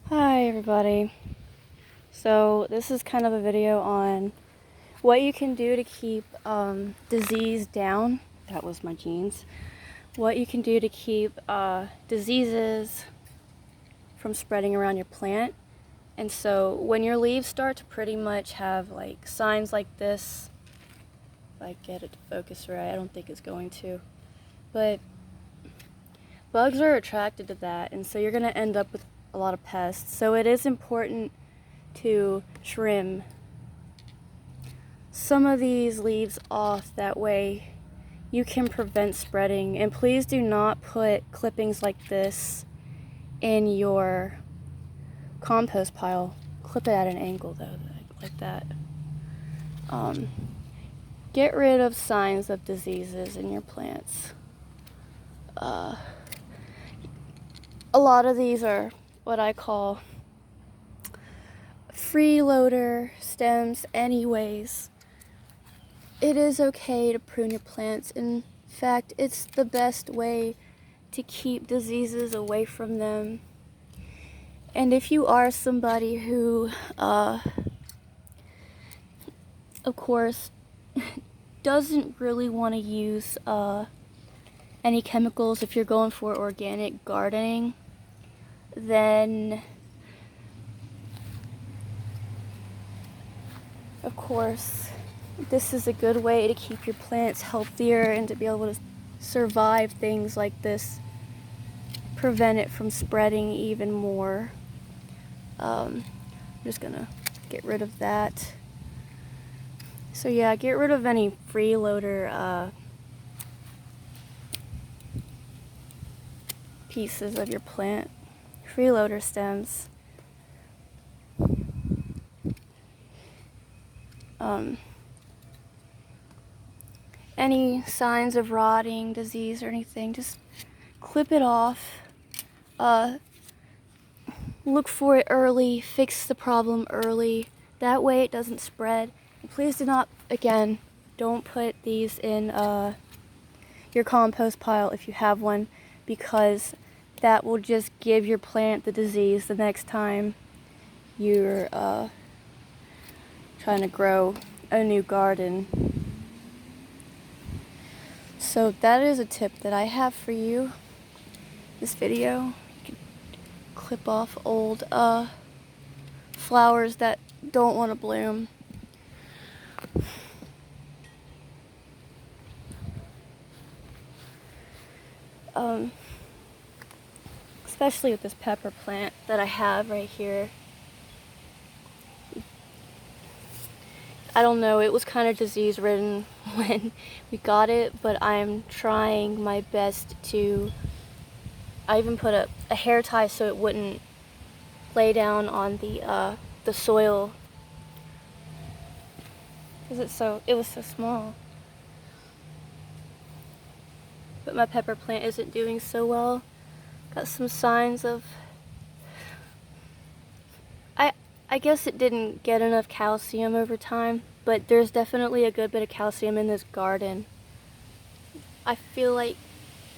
Hi everybody. So this is kind of a video on what you can do to keep disease down. That was my jeans. What you can do to keep diseases from spreading around your plant. And so when your leaves start to pretty much have like signs like this, if I get it to focus right, I don't think it's going to, but bugs are attracted to that, and so you're going to end up with a lot of pests. So it is important to trim some of these leaves off, that way you can prevent spreading. And please do not put clippings like this in your compost pile. Clip it at an angle though, like that. Get rid of signs of diseases in your plants. A lot of these are what I call freeloader stems anyways. It is okay to prune your plants. In fact, it's the best way to keep diseases away from them. And if you are somebody who, of course, doesn't really want to use any chemicals, if you're going for organic gardening, then of course this is a good way to keep your plants healthier and to be able to survive things like this, prevent it from spreading even more. I'm just gonna get rid of that. So yeah, get rid of any freeloader pieces of your plant, freeloader stems. Any signs of rotting, disease, or anything, just clip it off. Look for it early, fix the problem early. That way it doesn't spread. And please do not, again, don't put these in your compost pile if you have one, because that will just give your plant the disease the next time you're trying to grow a new garden. So that is a tip that I have for you. This video, you can clip off old flowers that don't want to bloom. Especially with this pepper plant that I have right here. I don't know, it was kind of disease ridden when we got it, but I'm trying my best to, I even put a hair tie so it wouldn't lay down on the soil, because it was so small. But my pepper plant isn't doing so well. Got some signs of, I guess it didn't get enough calcium over time, but there's definitely a good bit of calcium in this garden. I feel like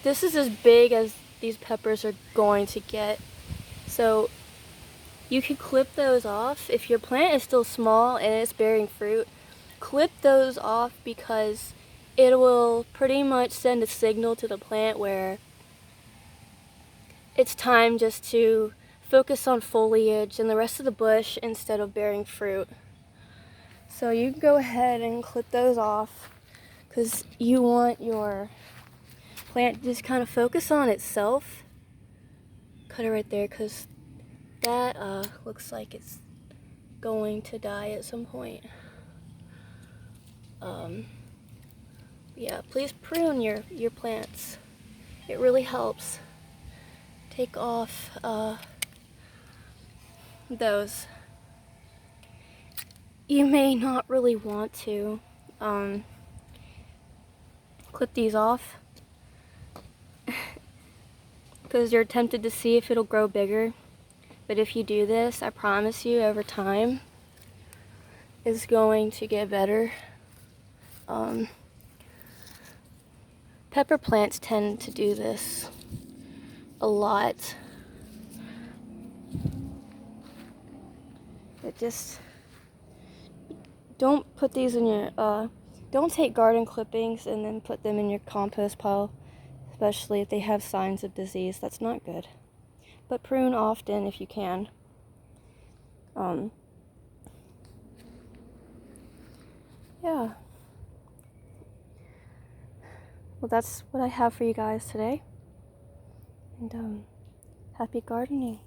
this is as big as these peppers are going to get. So you can clip those off. If your plant is still small and it's bearing fruit, clip those off, because it will pretty much send a signal to the plant where it's time just to focus on foliage and the rest of the bush instead of bearing fruit. So you can go ahead and clip those off, because you want your plant to just kind of focus on itself. Cut it right there, because that looks like it's going to die at some point. Yeah, please prune your plants. It really helps. Take off those. You may not really want to clip these off because you're tempted to see if it'll grow bigger. But if you do this, I promise you, over time, it's going to get better. Pepper plants tend to do this a lot. But just don't put these in your, don't take garden clippings and then put them in your compost pile, especially if they have signs of disease. That's not good. But prune often if you can. Yeah. Well, that's what I have for you guys today. And happy gardening.